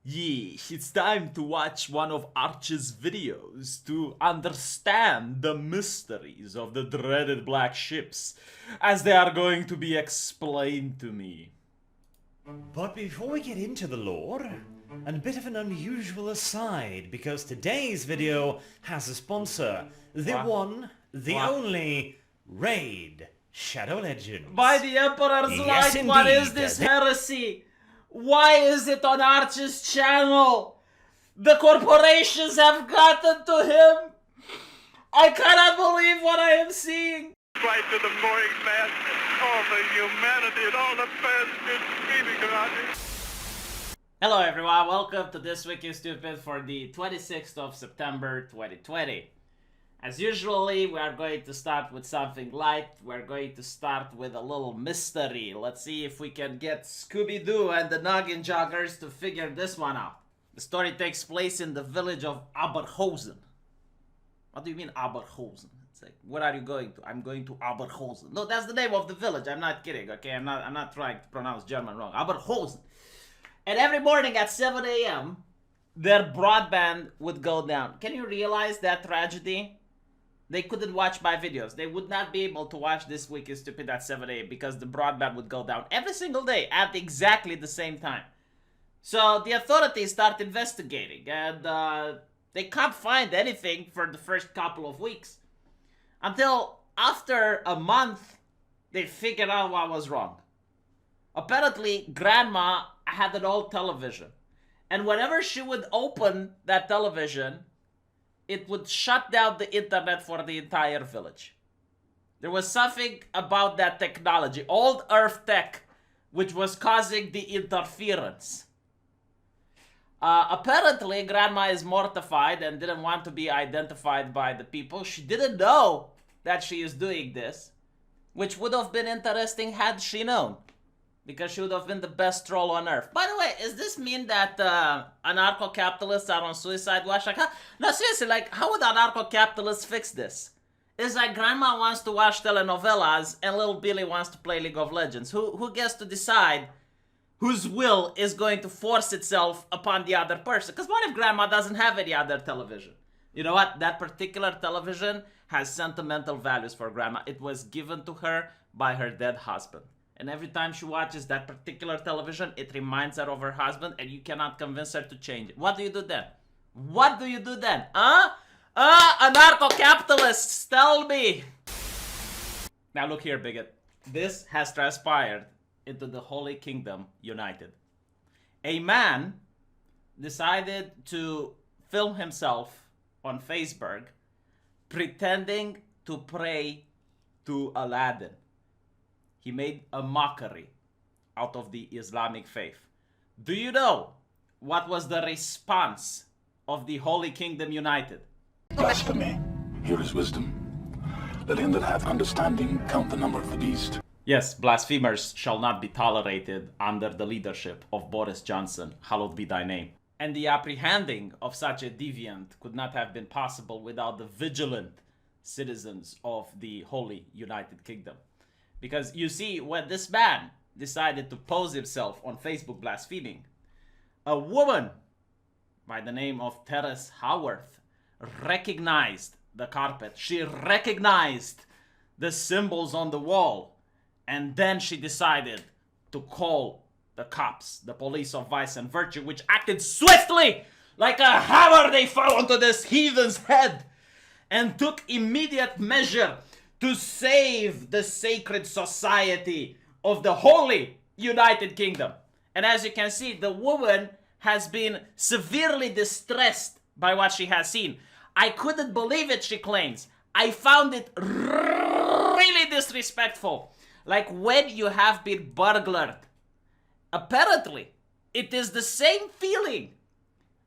Yeesh, it's time to watch one of Arch's videos to understand the mysteries of the dreaded black ships, as they are going to be explained to me. But before we get into the lore, a bit of an unusual aside, because today's video has a sponsor, the What? one, the What? only, Raid Shadow Legends. By the Emperor's Yes, light, what is indeed. this heresy? Why is it on Arch's channel? The corporations have gotten to him. I cannot believe what I am seeing. Right to the boring man, all the humanity and all the fans just screaming around it. Hello everyone, welcome to This Week is Stupid for the 26th of September 2020. As usually, we are going to start with something light. We're going to start with a little mystery. Let's see if we can get Scooby-Doo and the Noggin Joggers to figure this one out. The story takes place in the village of Aberhausen. What do you mean Aberhausen? It's like, where are you going to? I'm going to Aberhausen. No, that's the name of the village. I'm not kidding, okay? I'm not trying to pronounce German wrong. Aberhausen. And every morning at 7 a.m., their broadband would go down. Can you realize that tragedy? They couldn't watch my videos. They would not be able to watch This Week is Stupid at 7 a.m. because the broadband would go down every single day at exactly the same time. So the authorities start investigating, and they can't find anything for the first couple of weeks. Until after a month, they figured out what was wrong. Apparently, Grandma had an old television. And whenever she would open that television, it would shut down the internet for the entire village. There was something about that technology, old Earth tech, which was causing the interference. Apparently, Grandma is mortified and didn't want to be identified by the people. She didn't know that she is doing this, which would have been interesting had she known, because she would have been the best troll on Earth. By the way, does this mean that anarcho-capitalists are on suicide watch? Like, no, seriously, like, how would anarcho-capitalists fix this? It's like Grandma wants to watch telenovelas and little Billy wants to play League of Legends. Who gets to decide whose will is going to force itself upon the other person? Because what if Grandma doesn't have any other television? You know what? That particular television has sentimental values for Grandma. It was given to her by her dead husband. And every time she watches that particular television, it reminds her of her husband, and you cannot convince her to change it. What do you do then? What do you do then? Anarcho-capitalists, tell me! Now look here, bigot. This has transpired into the Holy Kingdom United. A man decided to film himself on Facebook pretending to pray to Aladdin. He made a mockery out of the Islamic faith. Do you know what was the response of the Holy Kingdom United? Blasphemy. Here is wisdom. Let him that hath understanding count the number of the beast. Yes, blasphemers shall not be tolerated under the leadership of Boris Johnson. Hallowed be thy name. And the apprehending of such a deviant could not have been possible without the vigilant citizens of the Holy United Kingdom. Because you see, when this man decided to pose himself on Facebook blaspheming, a woman by the name of Terrace Howarth recognized the carpet. She recognized the symbols on the wall. And then she decided to call the cops, the police of vice and virtue, which acted swiftly like a hammer. They fell onto this heathen's head and took immediate measure to save the sacred society of the Holy United Kingdom. And as you can see, the woman has been severely distressed by what she has seen. I couldn't believe it, she claims. I found it really disrespectful. Like when you have been burglared. Apparently, it is the same feeling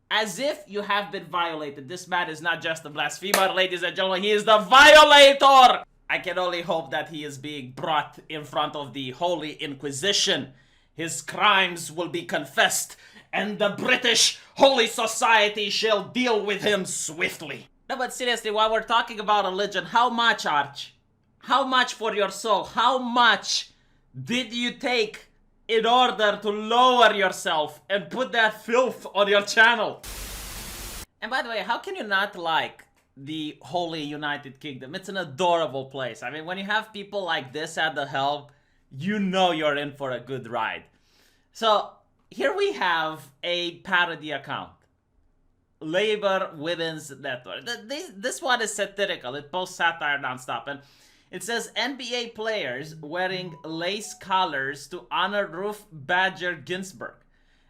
as if you have been violated. This man is not just a blasphemer, ladies and gentlemen. He is the violator. I can only hope that he is being brought in front of the Holy Inquisition. His crimes will be confessed, and the British Holy Society shall deal with him swiftly. No, but seriously, while we're talking about religion, how much, Arch? How much for your soul? How much did you take in order to lower yourself and put that filth on your channel. And by the way, how can you not like the Holy United Kingdom? It's an adorable place. I mean, when you have people like this at the helm, you know you're in for a good ride. So here we have a parody account. Labour Women's Network. This one is satirical. It posts satire nonstop. And it says NBA players wearing lace collars to honor Ruth Bader Ginsburg.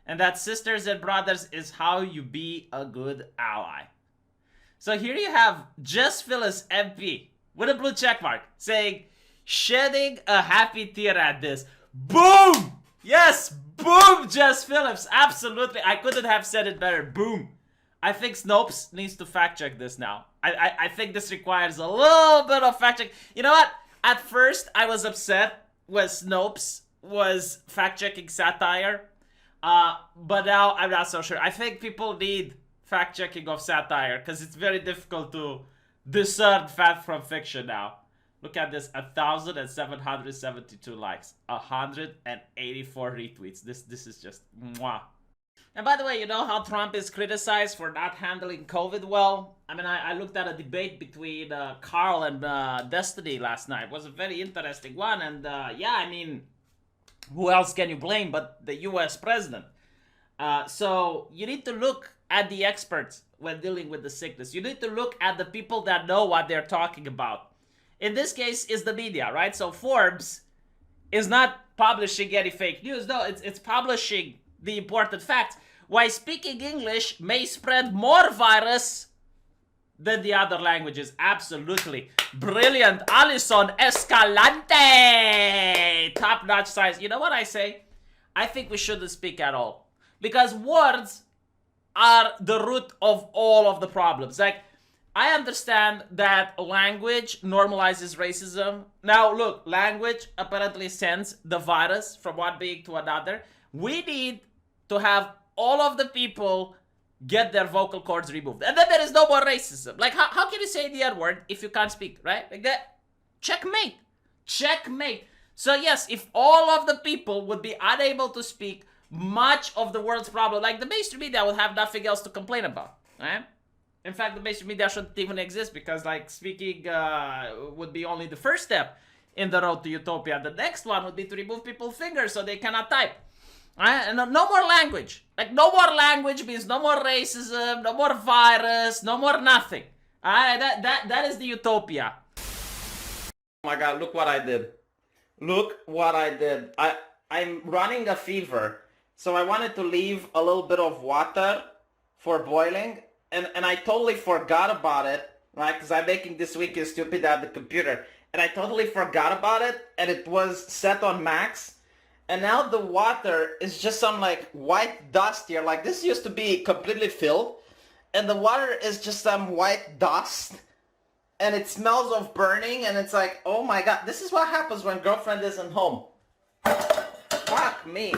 And that sisters and brothers is how you be a good ally. So here you have Jess Phillips MP with a blue checkmark saying, shedding a happy tear at this. Boom! Yes, boom, Jess Phillips. Absolutely. I couldn't have said it better. Boom. I think Snopes needs to fact check this now. I think this requires a little bit of fact check. You know what? At first, I was upset when Snopes was fact checking satire. But now I'm not so sure. I think people need fact checking of satire because it's very difficult to discern fact from fiction now. Look at this, 1,772 likes, 184 retweets. This is just mwah. And by the way, you know how Trump is criticized for not handling COVID well? I mean, I looked at a debate between Carl and Destiny last night. It was a very interesting one. And yeah, I mean, who else can you blame but the US president? So you need to look at the experts when dealing with the sickness. You need to look at the people that know what they're talking about. In this case, is the media, right? So Forbes is not publishing any fake news. No, it's publishing the important facts. Why speaking English may spread more virus than the other languages. Absolutely. Brilliant. Alison Escalante. Top-notch size. You know what I say? I think we shouldn't speak at all. Because words are the root of all of the problems. Like, I understand that language normalizes racism. Now, look, language apparently sends the virus from one being to another. We need to have all of the people get their vocal cords removed. And then there is no more racism. Like, how can you say the N-word if you can't speak, right? Like that. Checkmate. Checkmate. So yes, if all of the people would be unable to speak, much of the world's problem, like the mainstream media would have nothing else to complain about, right? In fact, the mainstream media shouldn't even exist because, like, speaking would be only the first step in the road to utopia. The next one would be to remove people's fingers so they cannot type. Right? And no more language. Like, no more language means no more racism, no more virus, no more nothing. Alright, that is the utopia. Oh my god, look what I did. Look what I did. I'm running a fever. So I wanted to leave a little bit of water for boiling. And I totally forgot about it, right? Because I'm making This Week is Stupid at the computer. And I totally forgot about it. And it was set on max. And now the water is just some like white dust here. Like this used to be completely filled. And the water is just some white dust. And it smells of burning. And it's like, oh my god. This is what happens when girlfriend isn't home. Fuck me.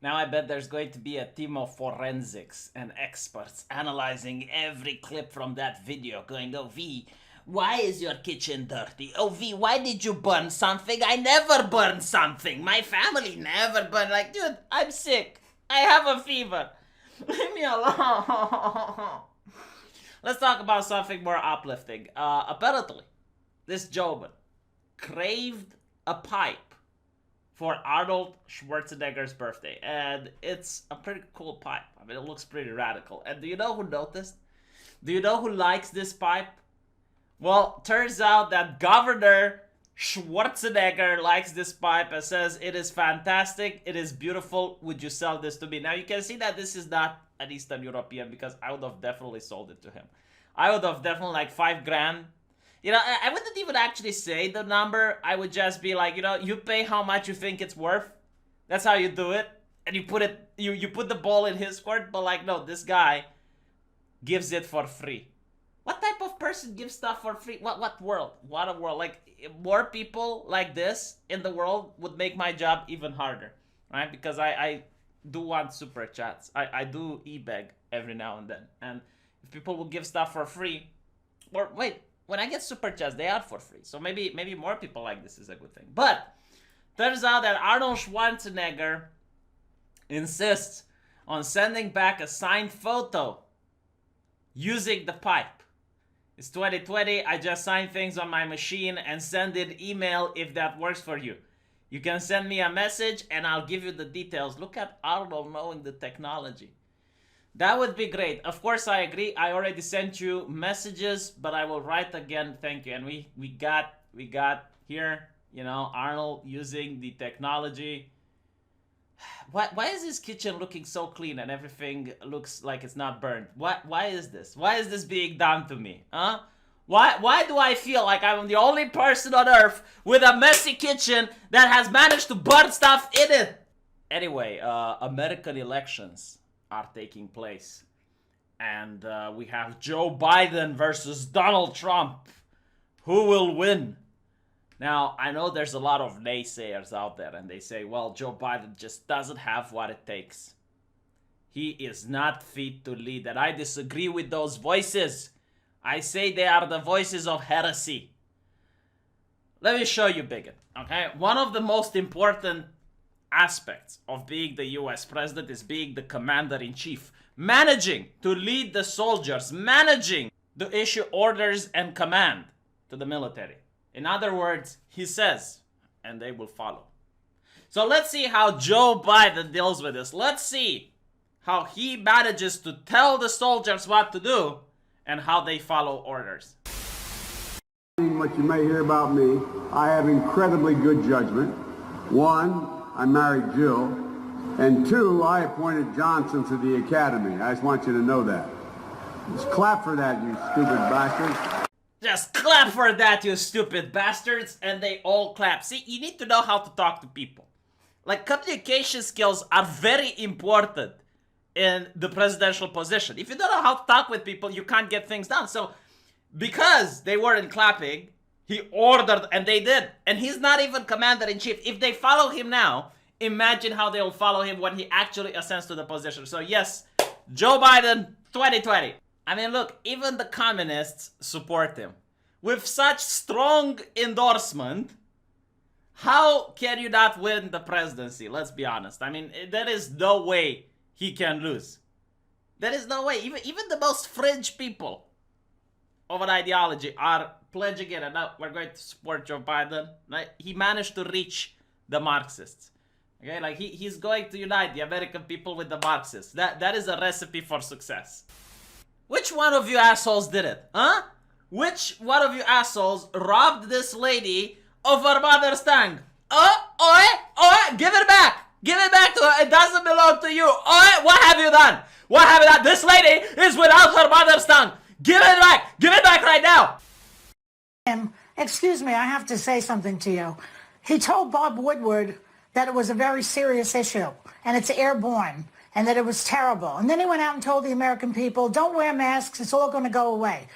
Now I bet there's going to be a team of forensics and experts analyzing every clip from that video going, oh V, why is your kitchen dirty? Oh V, why did you burn something? I never burn something. My family never burned. Like, dude, I'm sick. I have a fever. Leave me alone. Let's talk about something more uplifting. Apparently, this gentleman craved a pipe for Arnold Schwarzenegger's birthday. And it's a pretty cool pipe. I mean, it looks pretty radical. And do you know who noticed? Do you know who likes this pipe? Well, turns out that Governor Schwarzenegger likes this pipe and says, it is fantastic, it is beautiful, would you sell this to me? Now, you can see that this is not an Eastern European because I would have definitely sold it to him. I would have definitely, like, $5,000. You know, I wouldn't even actually say the number. I would just be like, you know, you pay how much you think it's worth. That's how you do it. And you put it, you put the ball in his court. But like, no, this guy gives it for free. What type of person gives stuff for free? What world? What a world. Like, more people like this in the world would make my job even harder. Right? Because I do want super chats. I do e-beg every now and then. And if people will give stuff for free, or wait, when I get super chats, they are for free. So maybe more people like this is a good thing. But Turns out that Arnold Schwarzenegger insists on sending back a signed photo using the pipe. It's 2020, I just sign things on my machine and send it email if that works for you. You can send me a message and I'll give you the details. Look at Arnold knowing the technology. That would be great. Of course, I agree. I already sent you messages, but I will write again, thank you. And we got here, you know, Arnold using the technology. Why is this kitchen looking so clean and everything looks like it's not burned? Why is this? Why is this being done to me? Huh? Why do I feel like I'm the only person on earth with a messy kitchen that has managed to burn stuff in it? Anyway, American elections are taking place. And we have Joe Biden versus Donald Trump. Who will win? Now, I know there's a lot of naysayers out there, and they say, well, Joe Biden just doesn't have what it takes. He is not fit to lead, and I disagree with those voices. I say they are the voices of heresy. Let me show you, Bigot, okay? One of the most important aspects of being the US president is being the commander-in-chief. Managing to lead the soldiers, managing to issue orders and command to the military. In other words, he says, and they will follow. So let's see how Joe Biden deals with this. Let's see how he manages to tell the soldiers what to do and how they follow orders. What you may hear about me, I have incredibly good judgment. One, I married Jill. And two, I appointed Johnson to the academy. I just want you to know that. Just clap for that, you stupid bastards. Just clap for that, you stupid bastards, and they all clap. See, you need to know how to talk to people. Like, communication skills are very important in the presidential position. If you don't know how to talk with people, you can't get things done. So, because they weren't clapping, he ordered, and they did. And he's not even commander-in-chief. If they follow him now, imagine how they will follow him when he actually ascends to the position. So, yes, Joe Biden, 2020. I mean, look, even the communists support him. With such strong endorsement, how can you not win the presidency? Let's be honest. I mean, there is no way he can lose. There is no way. Even the most fringe people of an ideology are pledging it. And now we're going to support Joe Biden. Right? He managed to reach the Marxists. Okay, like he's going to unite the American people with the Marxists. That is a recipe for success. Which one of you assholes did it? Huh? Which one of you assholes robbed this lady of her mother's tongue? Give it back! Give it back to her. It doesn't belong to you. What have you done? What have you done? This lady is without her mother's tongue. Give it back! Give it back right now! Excuse me, I have to say something to you. He told Bob Woodward that it was a very serious issue, and it's airborne, and that it was terrible. And then he went out and told the American people, don't wear masks, it's all going to go away.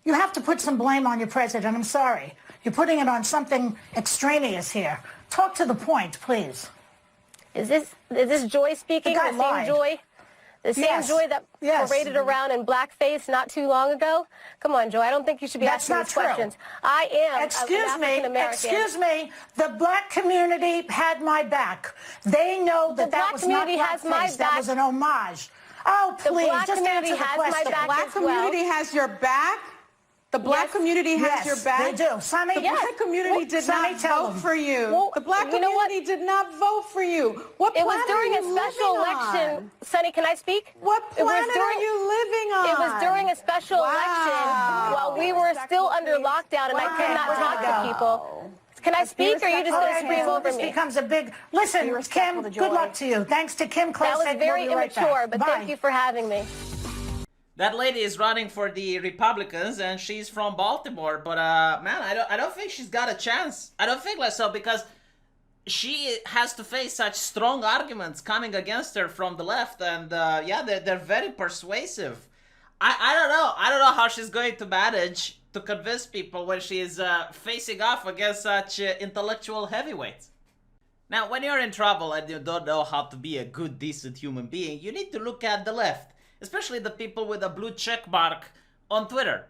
You have to put some blame on your president. I'm sorry. You're putting it on something extraneous here. Talk to the point, please. Is this Joy speaking? The same Joy? The same Joy that paraded around in blackface not too long ago? Come on, Joy, I don't think you should be asking these questions. I am an African-American. Excuse me, the black community had my back. They know that that was not blackface, that was an homage. Oh, please, just answer the question. The black community has your back? The black community has your back? They do. Sonny, the black community did not vote for you. Well, the black community did not vote for you. What planet It was during are you a special living election. on? Sonny, can I speak? What planet are you living on? It was during a special election while we were still under lockdown and I could not talk to people. Can I speak, or are you just going to scream over this me? Becomes a big... Listen, Kim, good luck to you. Thanks to Kim Klacik. That was very immature, but thank you for having me. That lady is running for the Republicans, and she's from Baltimore. But man, I don't think she's got a chance. I don't think so, because she has to face such strong arguments coming against her from the left, and yeah, they're very persuasive. I don't know. I don't know how she's going to manage to convince people when she is facing off against such intellectual heavyweights. Now, when you're in trouble and you don't know how to be a good, decent human being, you need to look at the left. Especially the people with a blue check mark on Twitter.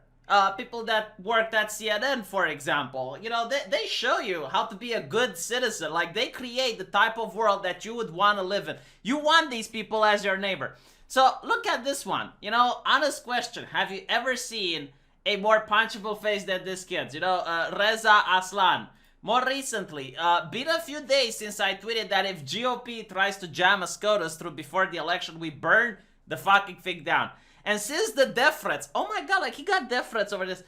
People that worked at CNN, for example, you know, they show you how to be a good citizen. Like, they create the type of world that you would want to live in. You want these people as your neighbor. So look at this one. You know, honest question. Have you ever seen a more punchable face than this kid? You know, Reza Aslan. More recently, been a few days since I tweeted that if GOP tries to jam a SCOTUS through before the election, we burn the fucking thing down. And since the death threats, oh my god, like he got death threats over this.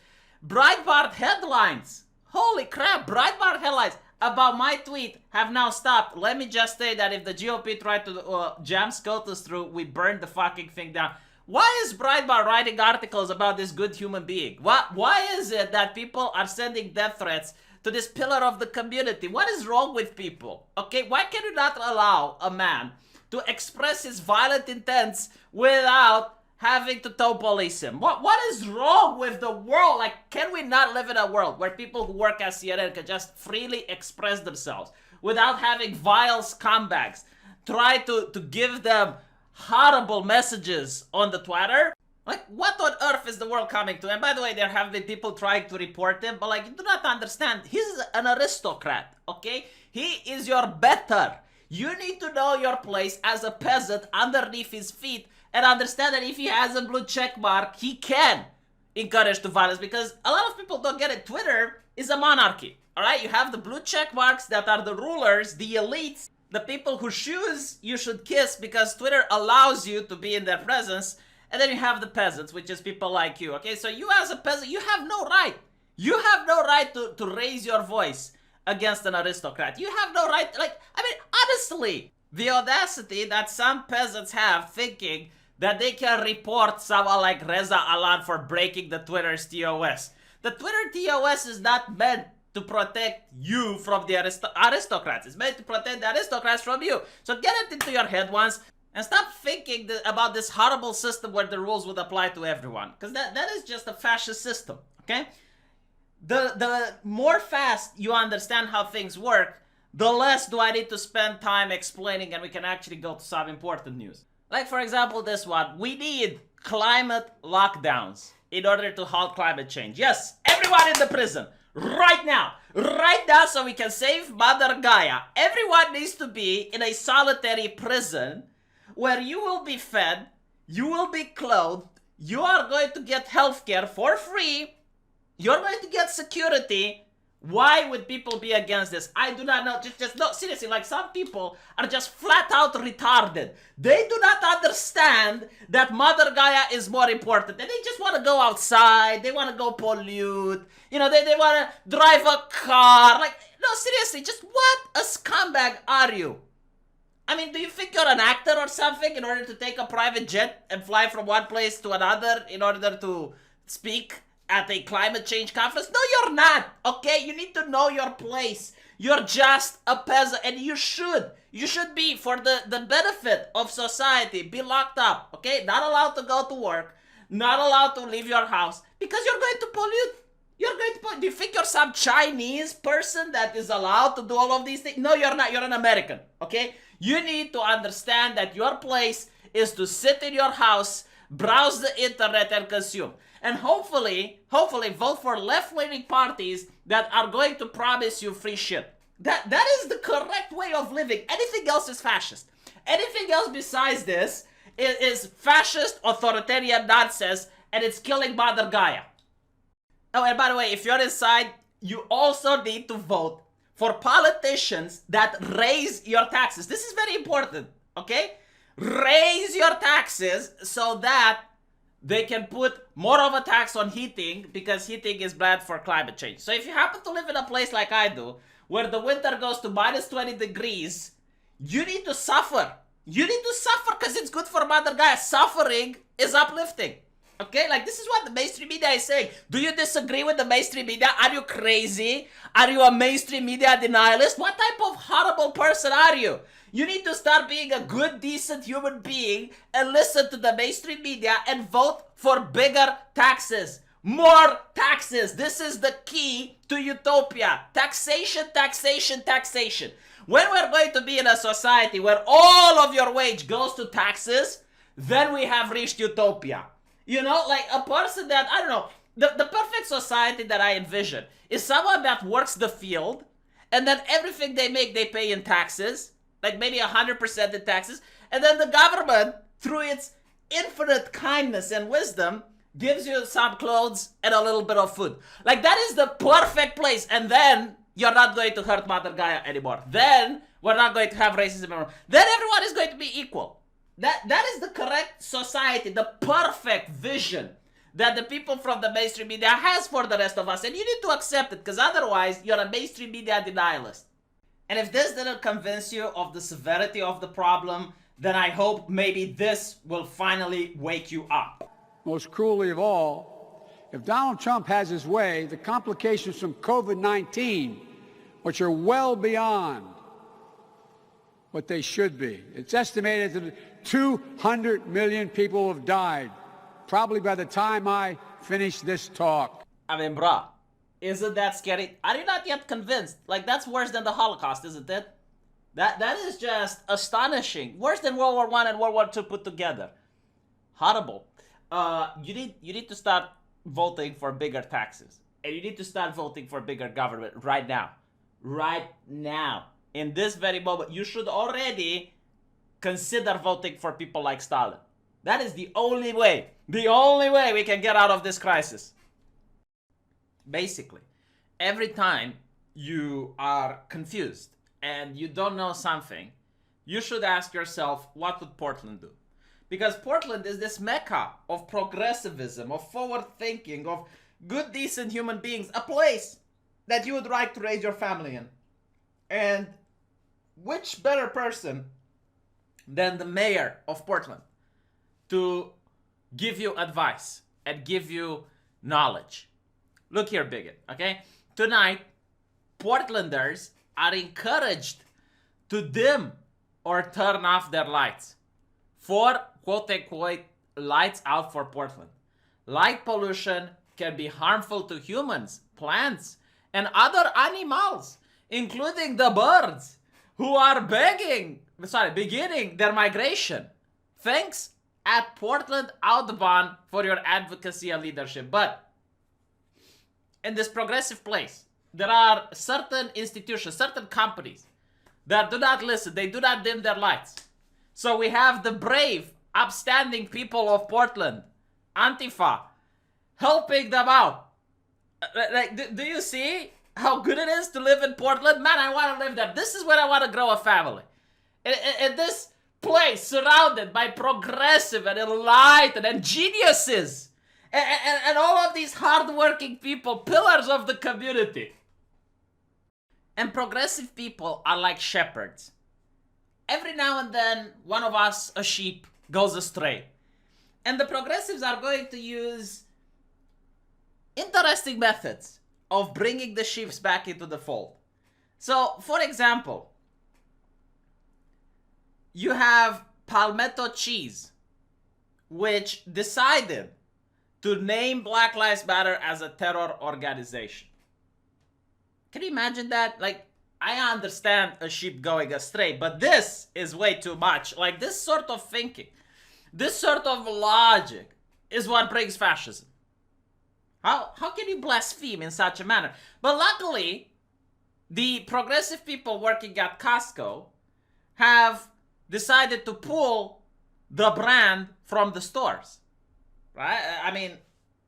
Breitbart headlines, holy crap, Breitbart headlines about my tweet have now stopped. Let me just say that if the GOP tried to jam SCOTUS through, we burn the fucking thing down. Why is Breitbart writing articles about this good human being? Why is it that people are sending death threats to this pillar of the community? What is wrong with people? Okay, why can you not allow a man to express his violent intents without having to toe police him? What is wrong with the world? Like, can we not live in a world where people who work at CNN can just freely express themselves without having vile scumbags try to give them horrible messages on the Twitter? Like, what on earth is the world coming to? And by the way, there have been people trying to report him, but like, you do not understand. He's an aristocrat, okay? He is your better. You need to know your place as a peasant underneath his feet and understand that if he has a blue check mark, he can encourage the violence, because a lot of people don't get it. Twitter is a monarchy, all right? You have the blue check marks that are the rulers, the elites, the people whose shoes you should kiss because Twitter allows you to be in their presence. And then you have the peasants, which is people like you, okay? So you as a peasant, you have no right. You have no right to raise your voice against an aristocrat. You have no right, like, I mean, honestly, the audacity that some peasants have thinking that they can report someone like Reza Alan for breaking the Twitter's TOS. The Twitter TOS is not meant to protect you from the aristocrats. It's meant to protect the aristocrats from you. So get it into your head once and stop thinking about this horrible system where the rules would apply to everyone. Because that is just a fascist system, okay? The more fast you understand how things work, the less do I need to spend time explaining, and we can actually go to some important news. Like, for example, this one. We need climate lockdowns in order to halt climate change. Yes, everyone in the prison, right now, so we can save Mother Gaia. Everyone needs to be in a solitary prison where you will be fed, you will be clothed, you are going to get healthcare for free, you're going to get security. Why would people be against this? I do not know. Just no, seriously, like, some people are just flat out retarded. They do not understand that Mother Gaia is more important. And they just want to go outside. They want to go pollute. You know, they want to drive a car. Like, no, seriously, just what a scumbag are you? I mean, do you think you're an actor or something in order to take a private jet and fly from one place to another in order to speak at a climate change conference? No, you're not, okay? You need to know your place. You're just a peasant, and you should be, for the benefit of society, be locked up, okay? Not allowed to go to work, not allowed to leave your house, because you're going to pollute. You're going to pollute. Do you think you're some Chinese person that is allowed to do all of these things? No, you're not. You're an American, okay? You need to understand that your place is to sit in your house, browse the internet, and consume. And hopefully vote for left-leaning parties that are going to promise you free shit. That is the correct way of living. Anything else is fascist. Anything else besides this is fascist, authoritarian nonsense, and it's killing Mother Gaia. Oh, and by the way, if you're inside, you also need to vote for politicians that raise your taxes. This is very important, okay? Raise your taxes so that they can put more of a tax on heating, because heating is bad for climate change. So if you happen to live in a place like I do, where the winter goes to minus 20 degrees, you need to suffer. You need to suffer because it's good for Mother Gaia. Suffering is uplifting. Okay, like, this is what the mainstream media is saying. Do you disagree with the mainstream media? Are you crazy? Are you a mainstream media denialist? What type of horrible person are you? You need to start being a good, decent human being and listen to the mainstream media and vote for bigger taxes. More taxes. This is the key to utopia. Taxation, taxation, taxation. When we're going to be in a society where all of your wage goes to taxes, then we have reached utopia. You know, like, a person that, I don't know, The perfect society that I envision is someone that works the field, and then everything they make, they pay in taxes, like maybe 100% in taxes, and then the government, through its infinite kindness and wisdom, gives you some clothes and a little bit of food. Like, that is the perfect place, and then you're not going to hurt Mother Gaia anymore. Then we're not going to have racism anymore. Then everyone is going to be equal. That is the correct society, the perfect vision that the people from the mainstream media has for the rest of us. And you need to accept it, because otherwise you're a mainstream media denialist. And if this didn't convince you of the severity of the problem, then I hope maybe this will finally wake you up. Most cruelly of all, if Donald Trump has his way, the complications from COVID-19, which are well beyond what they should be. It's estimated that 200 million people have died, probably by the time I finish this talk. I mean, bruh, isn't that scary? Are you not yet convinced? Like, that's worse than the Holocaust, isn't it? That is just astonishing. Worse than World War I and World War II put together. Horrible. You need to start voting for bigger taxes. And you need to start voting for bigger government right now. Right now. In this very moment, you should already consider voting for people like Stalin. That is the only way we can get out of this crisis. Basically, every time you are confused and you don't know something, you should ask yourself, what would Portland do? Because Portland is this mecca of progressivism, of forward thinking, of good, decent human beings, a place that you would like to raise your family in. And which better person than the mayor of Portland to give you advice and give you knowledge? Look here, bigot, okay? Tonight, Portlanders are encouraged to dim or turn off their lights for, quote-unquote, lights out for Portland. Light pollution can be harmful to humans, plants, and other animals, including the birds, who are beginning their migration. Thanks at Portland Audubon for your advocacy and leadership. But in this progressive place, there are certain institutions, certain companies that do not listen. They do not dim their lights. So we have the brave, upstanding people of Portland, Antifa, helping them out. Like, do you see how good it is to live in Portland? Man, I want to live there. This is where I want to grow a family. In this place surrounded by progressive and enlightened and geniuses. And all of these hardworking people, pillars of the community. And progressive people are like shepherds. Every now and then, one of us, a sheep, goes astray. And the progressives are going to use interesting methods of bringing the sheep back into the fold. So, for example, you have Palmetto Cheese, which decided to name Black Lives Matter as a terror organization. Can you imagine that? Like, I understand a sheep going astray, but this is way too much. Like, this sort of thinking, this sort of logic is what brings fascism. How can you blaspheme in such a manner? But luckily, the progressive people working at Costco have decided to pull the brand from the stores. Right? I mean,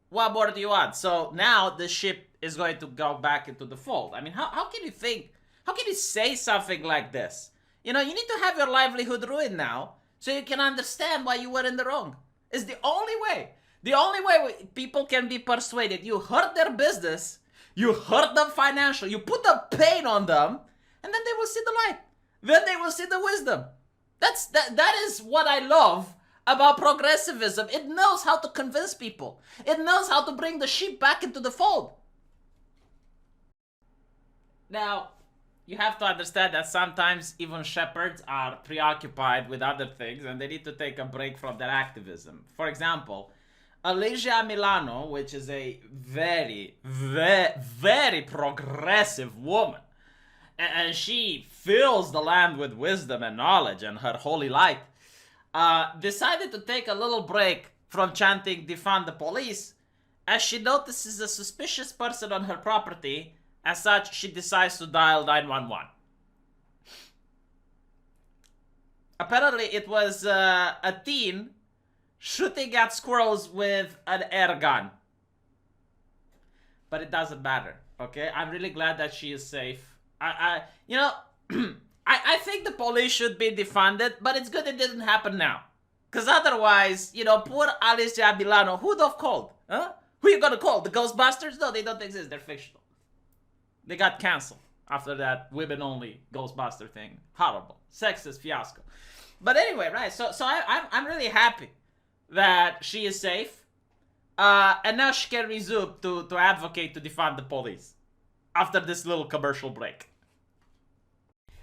what more do you want? So now the ship is going to go back into the fold. I mean, how can you think? How can you say something like this? You know, you need to have your livelihood ruined now so you can understand why you were in the wrong. It's the only way. The only way people can be persuaded. You hurt their business, you hurt them financially, you put the pain on them, and then they will see the light. Then they will see the wisdom. That is what I love about progressivism. It knows how to convince people. It knows how to bring the sheep back into the fold. Now, you have to understand that sometimes even shepherds are preoccupied with other things and they need to take a break from their activism. For example, Alicia Milano, which is a very, very, very progressive woman, and she fills the land with wisdom and knowledge and her holy light, decided to take a little break from chanting defund the police as she notices a suspicious person on her property. As such, she decides to dial 911. Apparently, it was a teen shooting at squirrels with an air gun. But it doesn't matter, okay? I'm really glad that she is safe. You know, I think the police should be defunded, but it's good it didn't happen now. Because otherwise, you know, poor Alicia Milano, who'd have called? Huh? Who you gonna call? The Ghostbusters? No, they don't exist. They're fictional. They got canceled after that women-only Ghostbuster thing. Horrible. Sexist fiasco. But anyway, right, so I'm really happy that she is safe. And now she can resume to advocate to defund the police after this little commercial break.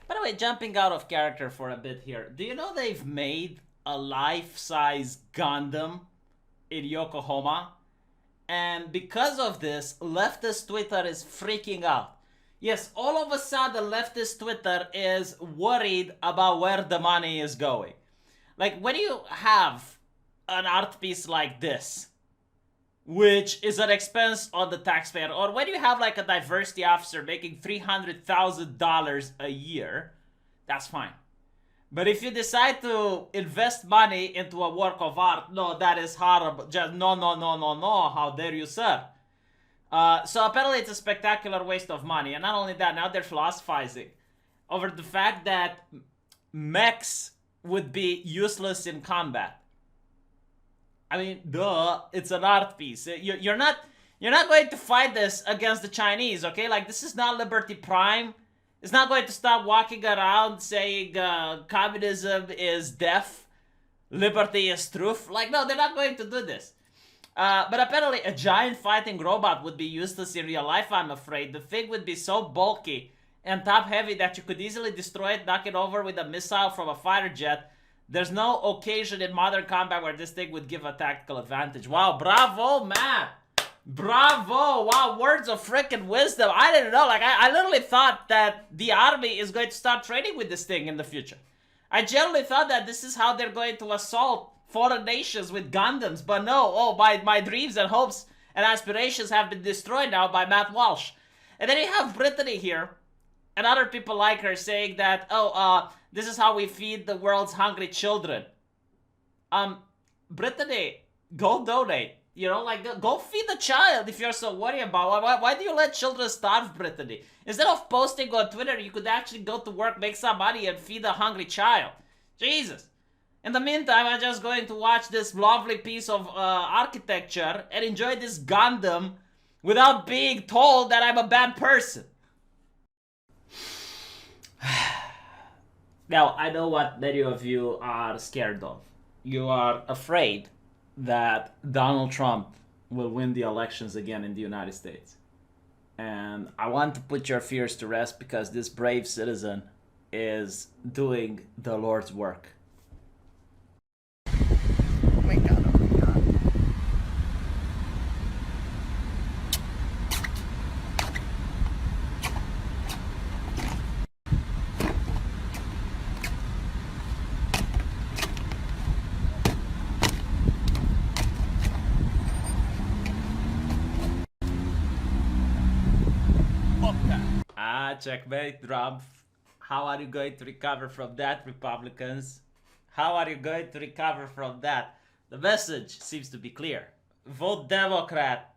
By the way, jumping out of character for a bit here, do you know they've made a life-size Gundam in Yokohama? And because of this, leftist Twitter is freaking out. Yes, all of a sudden, leftist Twitter is worried about where the money is going. Like, when you have an art piece like this, which is an expense on the taxpayer, or when you have like a diversity officer making $300,000 a year, that's fine. But if you decide to invest money into a work of art, no, that is horrible. Just no, how dare you, sir? So apparently it's a spectacular waste of money. And not only that, now they're philosophizing over the fact that mechs would be useless in combat. I mean, duh, it's an art piece. You're not going to fight this against the Chinese, okay? Like, this is not Liberty Prime. It's not going to stop walking around saying communism is death, liberty is truth. Like, no, they're not going to do this. But apparently a giant fighting robot would be useless in real life, I'm afraid. The thing would be so bulky and top-heavy that you could easily destroy it, knock it over with a missile from a fighter jet. There's no occasion in modern combat where this thing would give a tactical advantage. Wow, bravo, Matt! Bravo! Wow, words of freaking wisdom. I didn't know. Like, I literally thought that the army is going to start training with this thing in the future. I generally thought that this is how they're going to assault foreign nations with Gundams. But no, oh, my dreams and hopes and aspirations have been destroyed now by Matt Walsh. And then you have Brittany here, and other people like her saying that, this is how we feed the world's hungry children. Brittany, go donate. You know, like, go feed the child if you're so worried about it. Why do you let children starve, Brittany? Instead of posting on Twitter, you could actually go to work, make some money, and feed a hungry child. Jesus. In the meantime, I'm just going to watch this lovely piece of architecture and enjoy this Gundam without being told that I'm a bad person. Now, I know what many of you are scared of. You are afraid that Donald Trump will win the elections again in the United States. And I want to put your fears to rest because this brave citizen is doing the Lord's work. Oh my God, oh my God. Checkmate, Trump. How are you going to recover from that, Republicans? How are you going to recover from that? The message seems to be clear. Vote Democrat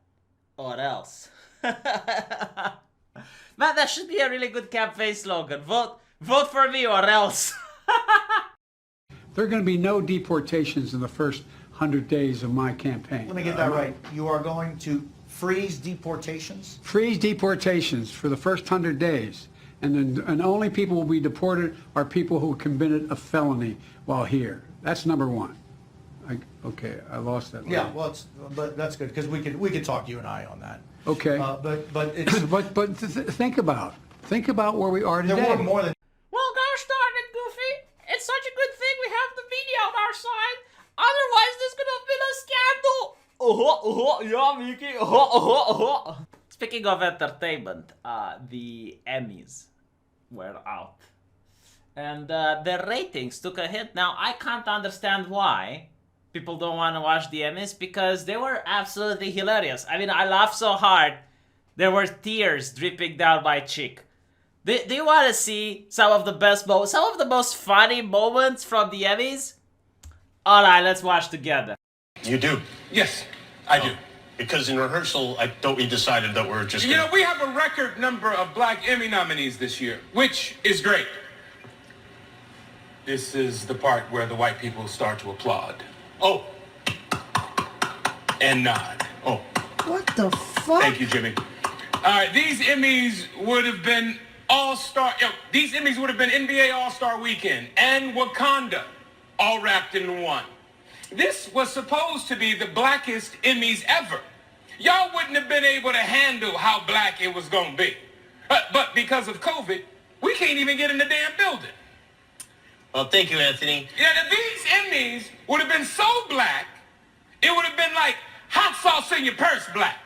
or else. Man, that should be a really good campaign slogan. Vote for me or else. There are going to be no deportations in the first 100 days of my campaign. Let me get that right. You are going to freeze deportations? Freeze deportations for the first 100 days. And only people will be deported are people who committed a felony while here. That's number one. Okay, I lost that. Yeah, well, but that's good because we could talk, you and I, on that. Okay. But it's think about where we are today. There were more than. Well, gosh darn it, Goofy! It's such a good thing we have the media on our side. Otherwise, this could have been a scandal. Yeah, Mickey. Speaking of entertainment, the Emmys were out. And their ratings took a hit. Now, I can't understand why, people don't want to watch the Emmys because they were absolutely hilarious. I mean, I laughed so hard, there were tears dripping down my cheek. Do you want to see some of the best moments, some of the most funny moments from the Emmys? Alright, let's watch together. You do? Yes, I do. Because in rehearsal, I thought we decided that we're just You know, we have a record number of Black Emmy nominees this year, which is great. This is the part where the white people start to applaud. Oh. And nod. Oh. What the fuck? Thank you, Jimmy. All right, these Emmys would have been All-Star... these Emmys would have been NBA All-Star Weekend and Wakanda all wrapped in one. This was supposed to be the blackest Emmys ever. Y'all wouldn't have been able to handle how black it was going to be. But because of COVID, we can't even get in the damn building. Well, thank you, Anthony. Yeah, these Emmys would have been so black, it would have been like hot sauce in your purse black.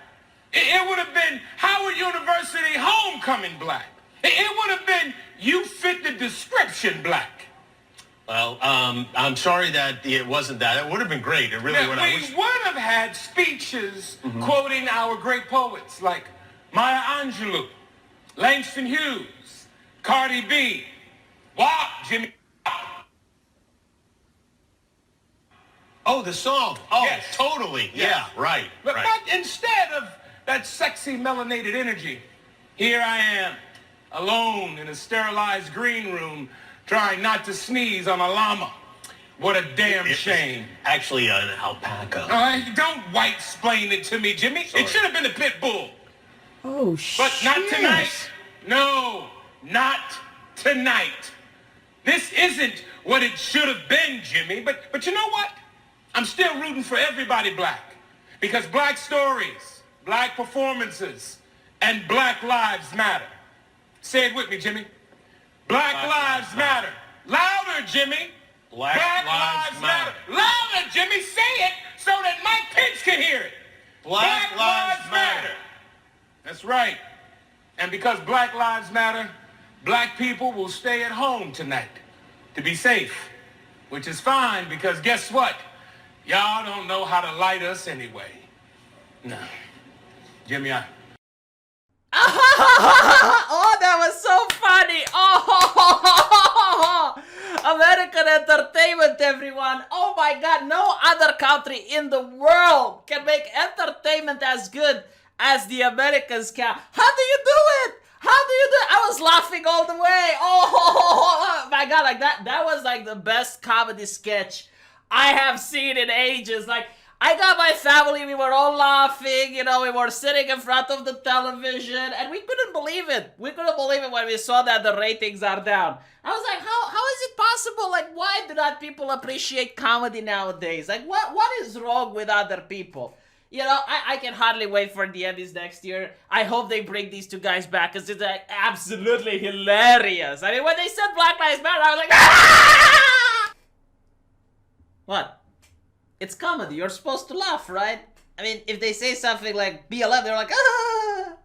It would have been Howard University homecoming black. It would have been you fit the description black. Well, I'm sorry that it wasn't that. It would have been great. It really would have. We would have had speeches quoting our great poets like Maya Angelou, Langston Hughes, Cardi B, WAP, Jimmy. Oh, the song. Oh, yes. Totally. Yes. Yeah, right. But right. instead of that sexy melanated energy, here I am, alone in a sterilized green room, trying not to sneeze on a llama. What a damn shame. Actually, an alpaca. Don't white-splain it to me, Jimmy. Sorry. It should have been a pit bull. Oh, shit. But not tonight. No, not tonight. This isn't what it should have been, Jimmy. But you know what? I'm still rooting for everybody black. Because black stories, black performances, and black lives matter. Say it with me, Jimmy. Black lives matter. Louder, Jimmy. Black lives matter. Louder, Jimmy. Say it so that Mike Pence can hear it. Black lives matter. That's right. And because Black Lives Matter, black people will stay at home tonight to be safe, which is fine because guess what? Y'all don't know how to light us anyway. No. Jimmy, Oh, that was so funny. Oh, American entertainment, everyone. Oh my God, no other country in the world can make entertainment as good as the Americans can. How do you do it? How do you do it? I was laughing all the way. Oh my God, like that was like the best comedy sketch I have seen in ages. Like, I got my family, we were all laughing, you know, we were sitting in front of the television, and we couldn't believe it. We couldn't believe it when we saw that the ratings are down. I was like, how is it possible? Like, why do not people appreciate comedy nowadays? Like, what is wrong with other people? You know, I can hardly wait for the Emmys next year. I hope they bring these two guys back, because it's like, absolutely hilarious. I mean, when they said Black Lives Matter, I was like, ah! What? It's comedy. You're supposed to laugh, right? I mean, if they say something like BLM, they're like, ah!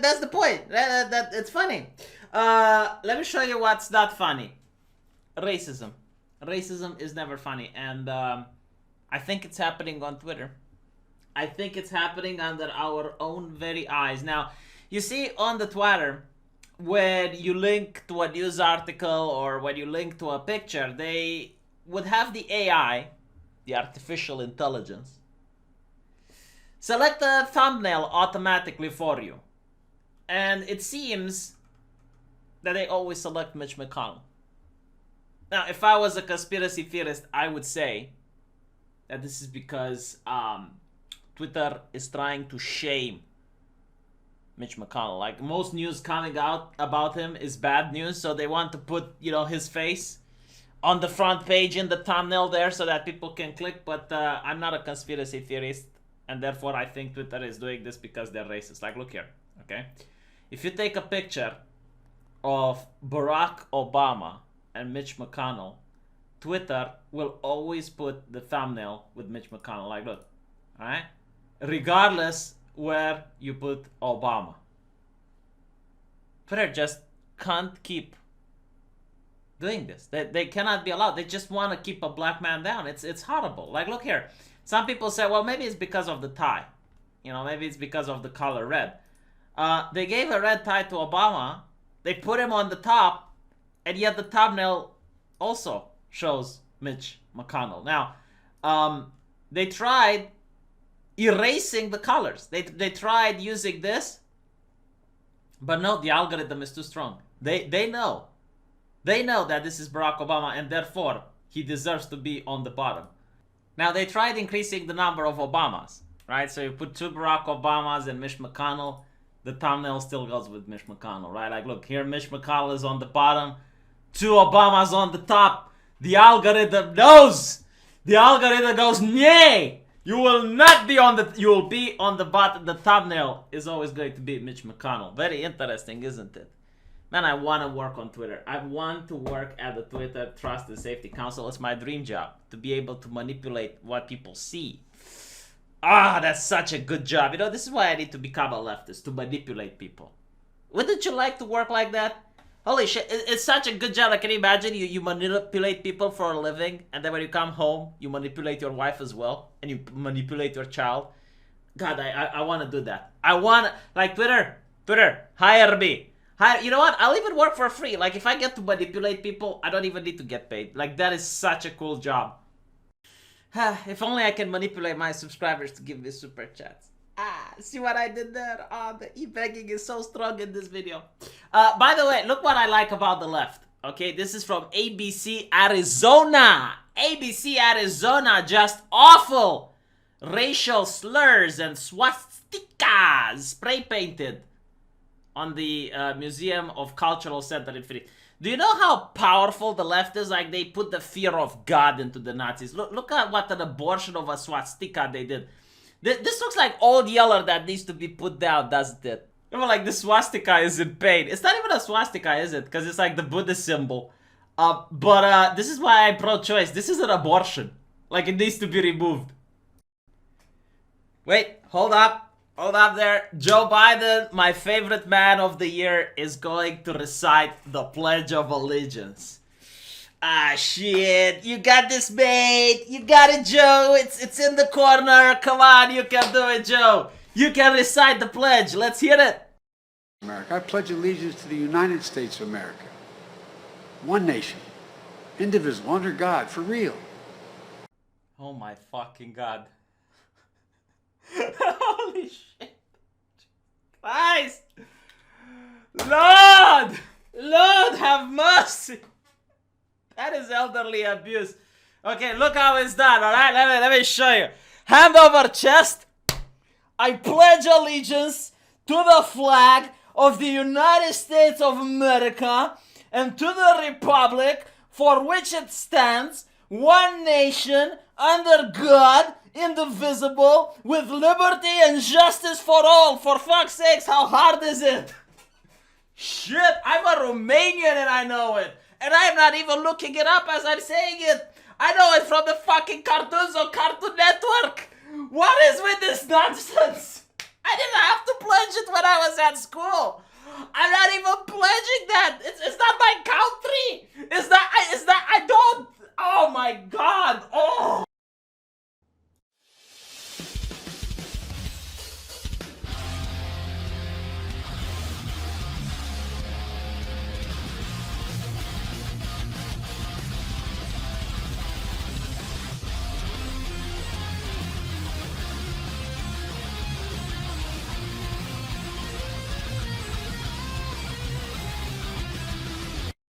That's the point. It's funny. Let me show you what's not funny. Racism. Racism is never funny. And I think it's happening on Twitter. I think it's happening under our own very eyes. Now, you see on the Twitter, when you link to a news article or when you link to a picture, they would have the AI, the artificial intelligence, select a thumbnail automatically for you. And it seems that they always select Mitch McConnell. Now, if I was a conspiracy theorist, I would say that this is because Twitter is trying to shame Mitch McConnell. Like, most news coming out about him is bad news, so they want to put, you know, his face on the front page in the thumbnail there so that people can click, but I'm not a conspiracy theorist, and therefore I think Twitter is doing this because they're racist. Like, look here, okay? If you take a picture of Barack Obama and Mitch McConnell, Twitter will always put the thumbnail with Mitch McConnell. Like, look, alright? Regardless where you put Obama. Twitter just can't keep doing this. They cannot be allowed. They just want to keep a black man down. It's horrible. Like, look here. Some people say, well, maybe it's because of the tie. You know, maybe it's because of the color red. They gave a red tie to Obama. They put him on the top, and yet the thumbnail also shows Mitch McConnell. Now, they tried erasing the colors. They tried using this, but no, the algorithm is too strong. They know that this is Barack Obama, and therefore he deserves to be on the bottom. Now, they tried increasing the number of Obamas, right? So you put 2 Barack Obamas and Mitch McConnell, the thumbnail still goes with Mitch McConnell, right? Like, look, here Mitch McConnell is on the bottom, 2 Obamas on the top. The algorithm knows. The algorithm goes, nay, you will not be on the, you will be on the bottom. The thumbnail is always going to be Mitch McConnell. Very interesting, isn't it? Man, I want to work on Twitter. I want to work at the Twitter Trust and Safety Council. It's my dream job, to be able to manipulate what people see. Ah, that's such a good job. You know, this is why I need to become a leftist, to manipulate people. Wouldn't you like to work like that? Holy shit, it's such a good job. Like, can you imagine you manipulate people for a living, and then when you come home, you manipulate your wife as well, and you manipulate your child? God, I want to do that. I want, like, Twitter, hire me. You know what? I'll even work for free. Like, if I get to manipulate people, I don't even need to get paid. Like, that is such a cool job. If only I can manipulate my subscribers to give me super chats. See what I did there? The e-begging is so strong in this video. By the way, look what I like about the left. Okay, this is from ABC Arizona. ABC Arizona, just awful racial slurs and swastikas spray painted on the Museum of Cultural Center in Phoenix. Do you know how powerful the left is? Like, they put the fear of God into the Nazis. Look at what an abortion of a swastika they did. This looks like old Yeller that needs to be put down, doesn't it? You know, like, the swastika is in pain. It's not even a swastika, is it? Because it's like the Buddha symbol. But this is why I'm pro-choice. This is an abortion. Like, it needs to be removed. Wait, hold up. Hold up there. Joe Biden, my favorite man of the year, is going to recite the Pledge of Allegiance. Ah, shit. You got this, mate. You got it, Joe. It's in the corner. Come on, you can do it, Joe. You can recite the pledge. Let's hear it. America. I pledge allegiance to the United States of America. One nation. Indivisible, under God, for real. Oh my fucking God. Holy shit. Christ. Lord have mercy. That is elderly abuse. Okay, look how it's done, alright? Let me show you. Hand over chest. I pledge allegiance to the flag of the United States of America and to the republic for which it stands, one nation, under God, indivisible, with liberty and justice for all. For fuck's sakes, how hard is it? Shit, I'm a Romanian and I know it. And I'm not even looking it up as I'm saying it. I know it from the fucking cartoons on Cartoon Network. What is with this nonsense? I didn't have to pledge it when I was at school. I'm not even pledging that. It's not my country. It's not. I don't